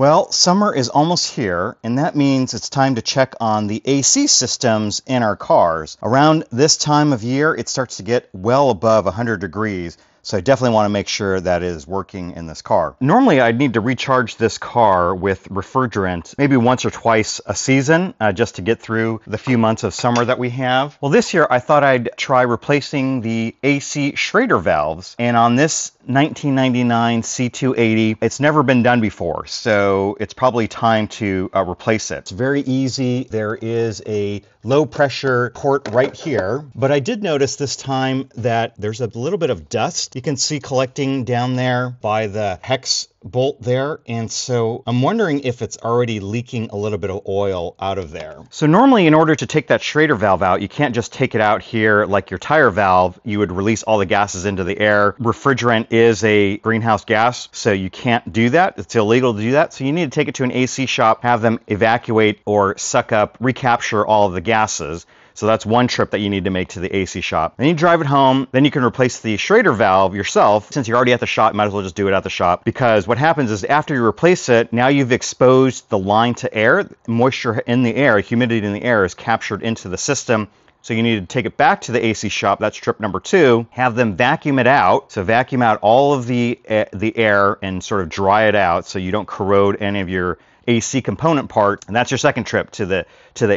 Well, summer is almost here, and that means it's time to check on the AC systems in our cars. Around this time of year, it starts to get well above 100 degrees, so I definitely want to make sure that it is working in this car. Normally, I'd need to recharge this car with refrigerant maybe once or twice a season, just to get through the few months of summer that we have. Well, this year, I thought I'd try replacing the AC Schrader valves, and on this 1999 C280, it's never been done before, so it's probably time to replace it. It's very easy. There is a low pressure port right here, but I did notice this time that there's a little bit of dust you can see collecting down there by the hex bolt there, and so I'm wondering if it's already leaking a little bit of oil out of there. So normally, in order to take that Schrader valve out, you can't just take it out here like your tire valve. You would release all the gases into the air. Refrigerant is a greenhouse gas, so you can't do that. It's illegal to do that. So you need to take it to an AC shop, have them evacuate or suck up, recapture all of the gases. So that's one trip that you need to make to the AC shop. Then you drive it home. Then you can replace the Schrader valve yourself. Since you're already at the shop, you might as well just do it at the shop, because what happens is after you replace it, now you've exposed the line to air. Moisture in the air, humidity in the air is captured into the system. So you need to take it back to the AC shop. That's trip number 2. Have them vacuum it out. So vacuum out all of the air and sort of dry it out so you don't corrode any of your AC component part. And that's your second trip to the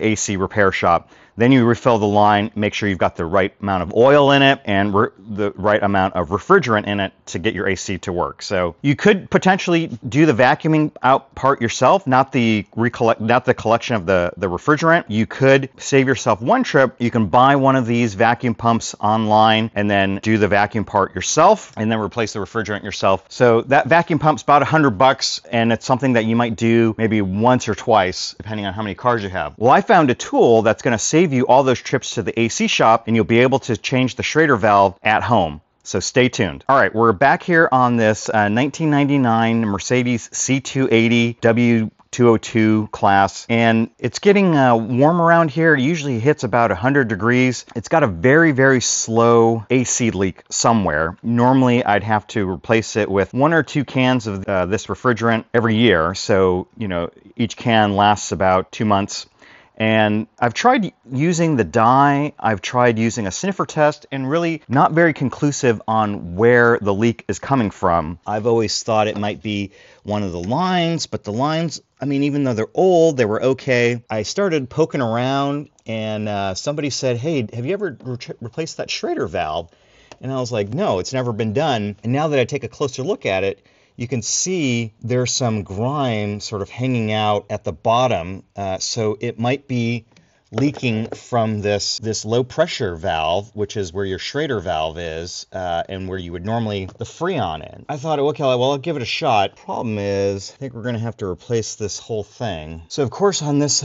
AC repair shop. Then you refill the line, make sure you've got the right amount of oil in it and the right amount of refrigerant in it to get your AC to work. So you could potentially do the vacuuming out part yourself, not the collection of the refrigerant. You could save yourself one trip. You can buy one of these vacuum pumps online and then do the vacuum part yourself and then replace the refrigerant yourself. So that vacuum pump's about $100, and it's something that you might do maybe once or twice, depending on how many cars you have. Well, I found a tool that's going to save you all those trips to the AC shop, and you'll be able to change the Schrader valve at home. So stay tuned. All right, we're back here on this 1999 Mercedes C280 W202 class, and it's getting warm around here. It usually hits about 100 degrees. It's got a very, very slow AC leak somewhere. Normally, I'd have to replace it with 1 or 2 cans of this refrigerant every year. So, each can lasts about 2 months. And I've tried using the dye, I've tried using a sniffer test, and really not very conclusive on where the leak is coming from. I've always thought it might be one of the lines, but the lines, even though they're old, they were okay. I started poking around, and somebody said, hey, have you ever replaced that Schrader valve? And I was like, no, it's never been done. And now that I take a closer look at it, you can see there's some grime sort of hanging out at the bottom, so it might be leaking from this low pressure valve, which is where your Schrader valve is, and where you would normally the Freon in. I thought, okay, well, I'll give it a shot. Problem is, I think we're going to have to replace this whole thing. So of course on this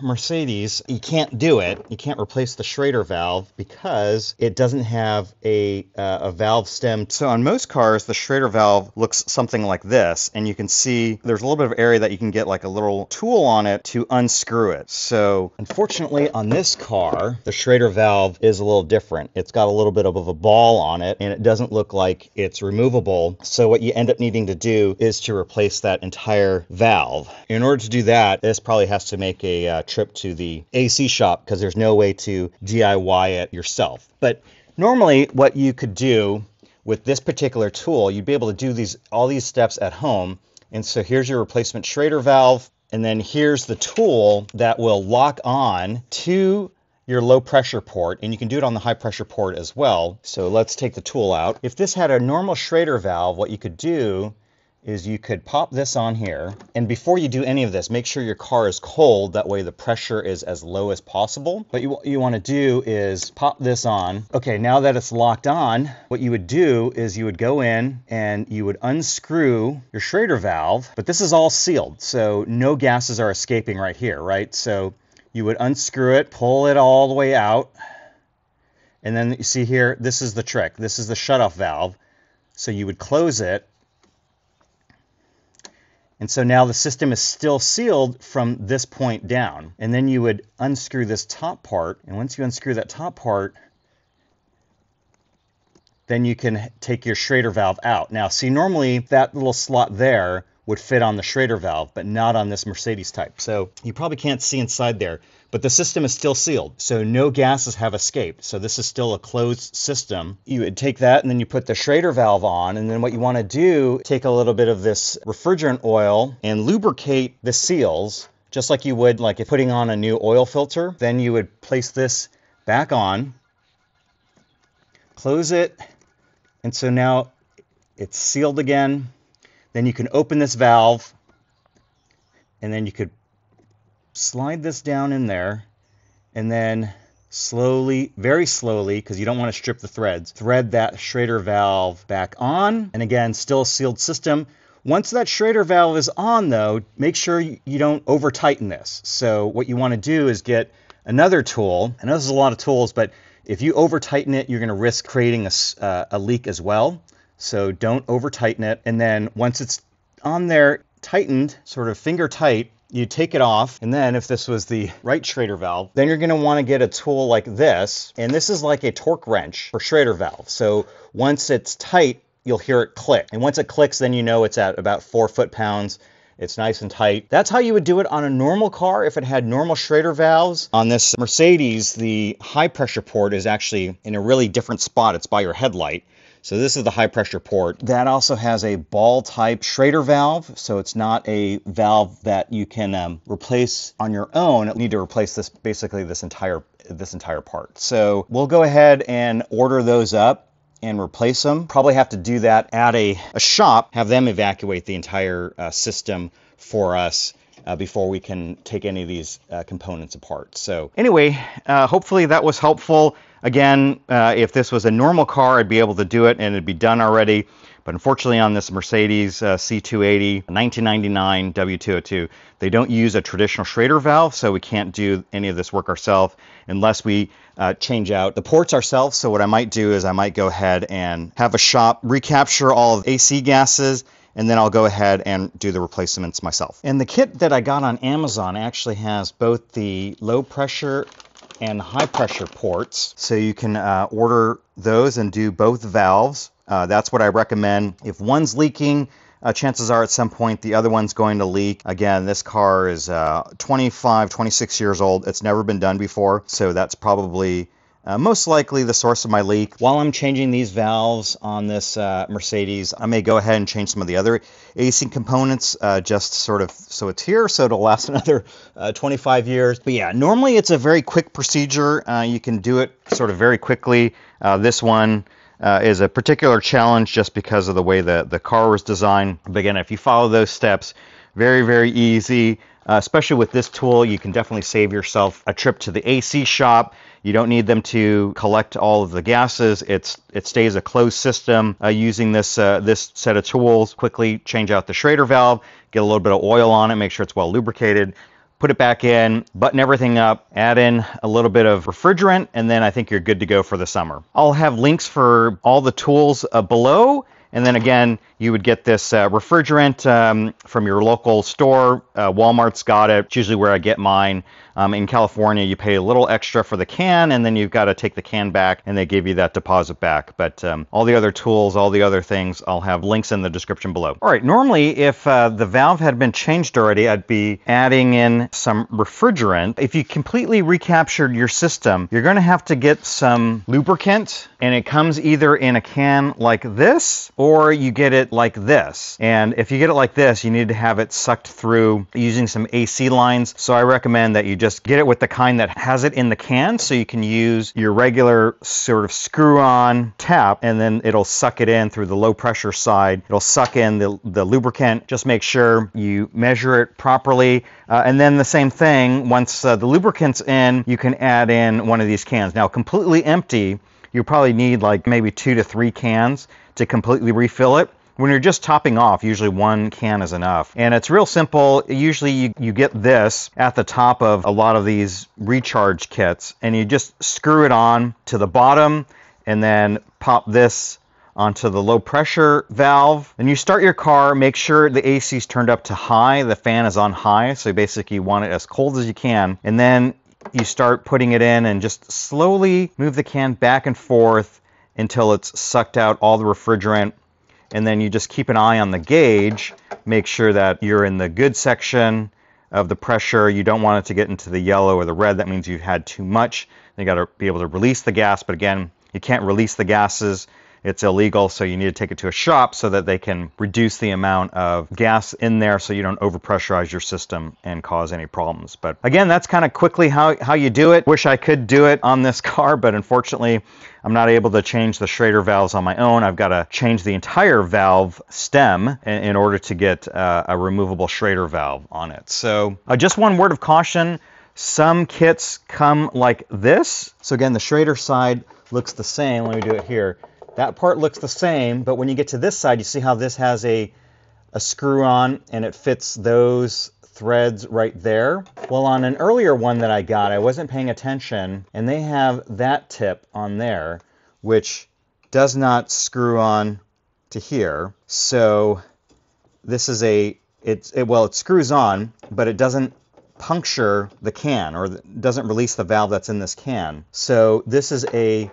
Mercedes, you can't do it. You can't replace the Schrader valve because it doesn't have a valve stem. So on most cars, the Schrader valve looks something like this, and you can see there's a little bit of area that you can get like a little tool on it to unscrew it. So unfortunately, on this car, the Schrader valve is a little different. It's got a little bit of a ball on it, and it doesn't look like it's removable. So what you end up needing to do is to replace that entire valve. In order to do that, this probably has to make a trip to the AC shop because there's no way to DIY it yourself. But normally what you could do with this particular tool, you'd be able to do all these steps at home. And so here's your replacement Schrader valve. And then here's the tool that will lock on to your low pressure port, and you can do it on the high pressure port as well. So let's take the tool out. If this had a normal Schrader valve, what you could do is you could pop this on here, and before you do any of this, make sure your car is cold. That way the pressure is as low as possible. What you want to do is pop this on. Okay, now that it's locked on, what you would do is you would go in and you would unscrew your Schrader valve, but this is all sealed, so no gases are escaping right here, right? So you would unscrew it, pull it all the way out, and then you see here, this is the trick. This is the shutoff valve. So you would close it, and so now the system is still sealed from this point down. And then you would unscrew this top part. And once you unscrew that top part, then you can take your Schrader valve out. Now, see, normally that little slot there would fit on the Schrader valve, but not on this Mercedes type. So you probably can't see inside there, but the system is still sealed, so no gases have escaped. So this is still a closed system. You would take that and then you put the Schrader valve on, and then what you want to do, take a little bit of this refrigerant oil and lubricate the seals, just like you would like if putting on a new oil filter. Then you would place this back on, close it, and so now it's sealed again. Then you can open this valve, and then you could slide this down in there, and then slowly, very slowly, because you don't want to strip the threads, thread that Schrader valve back on. And again, still a sealed system. Once that Schrader valve is on, though, make sure you don't over tighten this. So what you want to do is get another tool. I know this is a lot of tools, but if you over tighten it, you're going to risk creating a leak as well. So don't over tighten it. And then once it's on there, tightened, sort of finger tight, you take it off. And then if this was the right Schrader valve, then you're going to want to get a tool like this. And this is like a torque wrench for Schrader valve. So once it's tight, you'll hear it click. And once it clicks, then you know it's at about 4 foot-pounds. It's nice and tight. That's how you would do it on a normal car if it had normal Schrader valves. On this Mercedes, the high pressure port is actually in a really different spot. It's by your headlight. So this is the high pressure port. That also has a ball type Schrader valve. So it's not a valve that you can replace on your own. You need to replace this, basically this entire part. So we'll go ahead and order those up and replace them. Probably have to do that at a shop, have them evacuate the entire system for us before we can take any of these components apart. So anyway, hopefully that was helpful. Again, if this was a normal car, I'd be able to do it and it'd be done already. But unfortunately on this Mercedes C280 1999 W202, they don't use a traditional Schrader valve, so we can't do any of this work ourselves unless we change out the ports ourselves. So what I might do is I might go ahead and have a shop recapture all of the AC gases, and then I'll go ahead and do the replacements myself. And the kit that I got on Amazon actually has both the low pressure and high pressure ports, so you can order those and do both valves. That's what I recommend. If one's leaking, chances are at some point the other one's going to leak. Again, this car is 25, 26 years old. It's never been done before, so that's probably most likely the source of my leak. While I'm changing these valves on this Mercedes, I may go ahead and change some of the other AC components just sort of so it's here, so it'll last another 25 years. But yeah, normally it's a very quick procedure. You can do it sort of very quickly. This one is a particular challenge just because of the way the car was designed. But again, if you follow those steps, very, very easy. Especially with this tool, you can definitely save yourself a trip to the AC shop. You don't need them to collect all of the gases. It stays a closed system using this set of tools. Quickly change out the Schrader valve, get a little bit of oil on it, make sure it's well lubricated, put it back in, button everything up, add in a little bit of refrigerant, and then I think you're good to go for the summer. I'll have links for all the tools below. And then again, you would get this refrigerant from your local store. Walmart's got it. It's usually where I get mine. In California, you pay a little extra for the can, and then you've got to take the can back, and they give you that deposit back. But all the other tools, all the other things, I'll have links in the description below. All right, normally, if the valve had been changed already, I'd be adding in some refrigerant. If you completely recaptured your system, you're going to have to get some lubricant, and it comes either in a can like this, or you get it like this. And if you get it like this, you need to have it sucked through using some AC lines. So I recommend that you just get it with the kind that has it in the can, so you can use your regular sort of screw-on tap, and then it'll suck it in through the low pressure side. It'll suck in the lubricant. Just make sure you measure it properly. And then the same thing, once the lubricant's in, you can add in one of these cans. Now, completely empty, you probably need like maybe 2 to 3 cans to completely refill it. When you're just topping off, usually 1 can is enough. And it's real simple. Usually you get this at the top of a lot of these recharge kits, and you just screw it on to the bottom and then pop this onto the low pressure valve. And you start your car, make sure the AC is turned up to high, the fan is on high, so basically you want it as cold as you can. And then you start putting it in and just slowly move the can back and forth until it's sucked out all the refrigerant. and then you just keep an eye on the gauge, make sure that you're in the good section of the pressure. You don't want it to get into the yellow or the red. That means you've had too much. You got to be able to release the gas, but again, you can't release the gases. It's illegal, so you need to take it to a shop so that they can reduce the amount of gas in there so you don't overpressurize your system and cause any problems. But again, that's kind of quickly how you do it. Wish I could do it on this car, but unfortunately, I'm not able to change the Schrader valves on my own. I've got to change the entire valve stem in order to get a removable Schrader valve on it. So just one word of caution, some kits come like this. So again, the Schrader side looks the same. Let me do it here. That part looks the same, but when you get to this side, you see how this has a screw on and it fits those threads right there. Well, on an earlier one that I got, I wasn't paying attention, and they have that tip on there, which does not screw on to here. So this is well, it screws on, but it doesn't puncture the can, or doesn't release the valve that's in this can. So this is a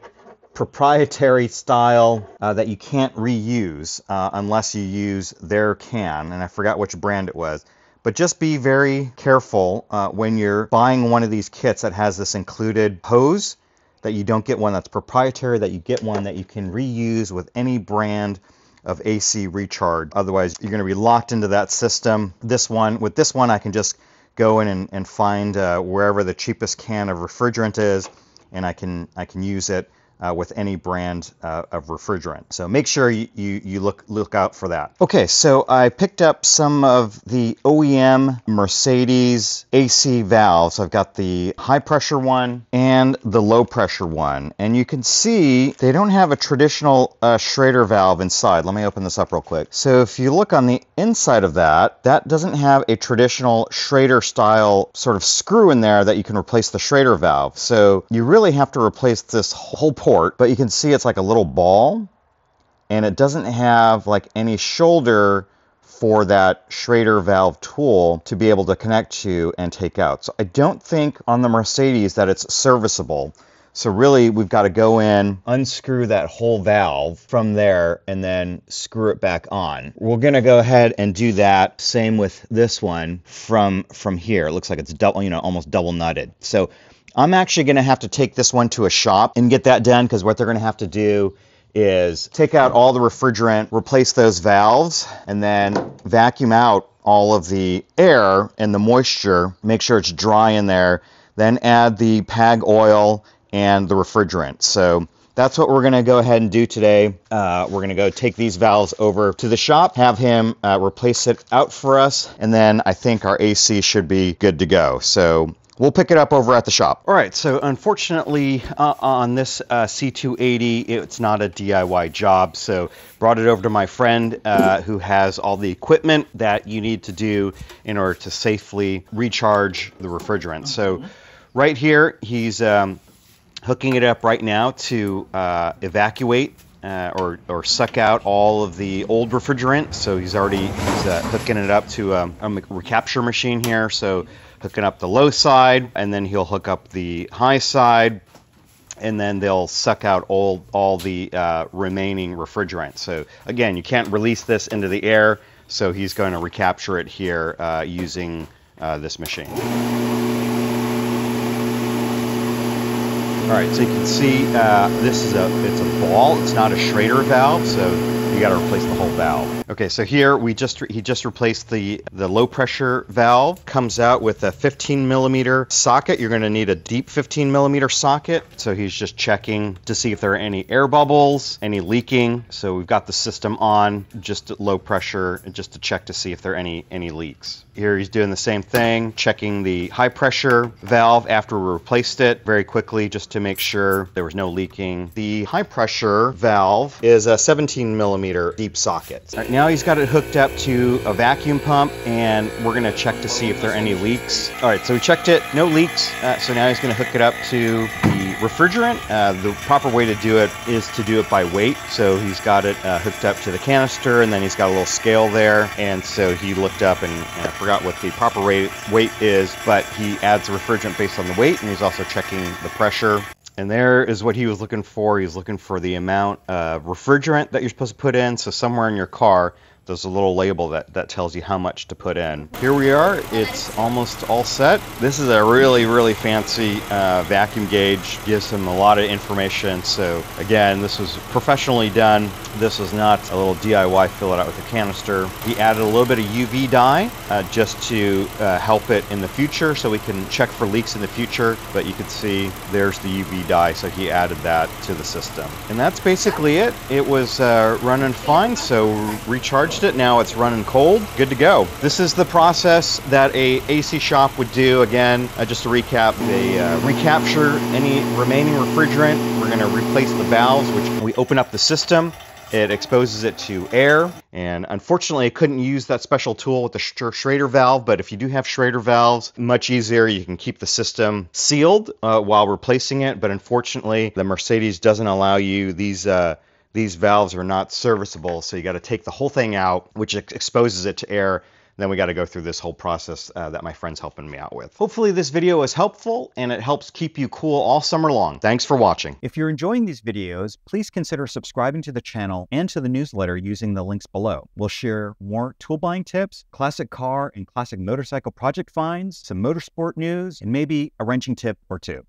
proprietary style that you can't reuse unless you use their can, and I forgot which brand it was. But just be very careful when you're buying one of these kits that has this included hose, that you don't get one that's proprietary, that you get one that you can reuse with any brand of AC recharge. Otherwise, you're going to be locked into that system. With this one, I can just go in and find wherever the cheapest can of refrigerant is, and I can use it with any brand of refrigerant. So make sure you look out for that. Okay, so I picked up some of the OEM Mercedes AC valves. I've got the high pressure one and the low pressure one. And you can see they don't have a traditional Schrader valve inside. Let me open this up real quick. So if you look on the inside of that, that doesn't have a traditional Schrader style sort of screw in there that you can replace the Schrader valve. So you really have to replace this whole port, but you can see it's like a little ball, and it doesn't have like any shoulder for that Schrader valve tool to be able to connect to and take out. So I don't think on the Mercedes that it's serviceable. So really we've got to go in, unscrew that whole valve from there, and then screw it back on. We're going to go ahead and do that. Same with this one from here. It looks like it's double, almost double nutted. So I'm actually going to have to take this one to a shop and get that done, because what they're going to have to do is take out all the refrigerant, replace those valves, and then vacuum out all of the air and the moisture, make sure it's dry in there, then add the PAG oil and the refrigerant. So that's what we're going to go ahead and do today. We're going to go take these valves over to the shop, have him replace it out for us, and then I think our AC should be good to go. So we'll pick it up over at the shop. All right, so unfortunately on this C280, it's not a DIY job, so brought it over to my friend who has all the equipment that you need to do in order to safely recharge the refrigerant. So right here, he's hooking it up right now to evacuate or suck out all of the old refrigerant. So he's hooking it up to a recapture machine here. So hooking up the low side, and then he'll hook up the high side, and then they'll suck out all the remaining refrigerant. So again, you can't release this into the air, so he's going to recapture it here using this machine. All right, so you can see it's a ball. It's not a Schrader valve, so you got to replace the whole valve. Okay, so here he just replaced the low pressure valve. Comes out with a 15 millimeter socket. You're going to need a deep 15 millimeter socket. So he's just checking to see if there are any air bubbles, any leaking. So we've got the system on just at low pressure, just to check to see if there are any leaks. Here he's doing the same thing, checking the high pressure valve after we replaced it very quickly, just to make sure there was no leaking. The high pressure valve is a 17 millimeter deep socket. All right, now he's got it hooked up to a vacuum pump, and we're going to check to see if there are any leaks. All right, so we checked it, no leaks. So now he's going to hook it up to the refrigerant. The proper way to do it is to do it by weight. So he's got it hooked up to the canister, and then he's got a little scale there. And so he looked up, and I forgot what the proper weight is, but he adds the refrigerant based on the weight, and he's also checking the pressure. And there is what he was looking for. He was looking for the amount of refrigerant that you're supposed to put in. So somewhere in your car, there's a little label that tells you how much to put in. Here we are. It's almost all set. This is a really, really fancy vacuum gauge. Gives him a lot of information. So again, this was professionally done. This was not a little DIY fill it out with a canister. He added a little bit of UV dye just to help it in the future so we can check for leaks in the future. But you can see there's the UV dye, so he added that to the system. And that's basically it. It was running fine, so recharged it. Now it's running cold. Good to go. This is the process that a AC shop would do. Again, just to recap, they recapture any remaining refrigerant. We're going to replace the valves, which when we open up the system, it exposes it to air, and unfortunately I couldn't use that special tool with the Schrader valve, but if you do have Schrader valves, much easier. You can keep the system sealed while replacing it, but unfortunately the Mercedes doesn't allow you. These valves are not serviceable, so you got to take the whole thing out, which exposes it to air. Then we got to go through this whole process that my friend's helping me out with. Hopefully this video is helpful and it helps keep you cool all summer long. Thanks for watching. If you're enjoying these videos, please consider subscribing to the channel and to the newsletter using the links below. We'll share more tool buying tips, classic car and classic motorcycle project finds, some motorsport news, and maybe a wrenching tip or two.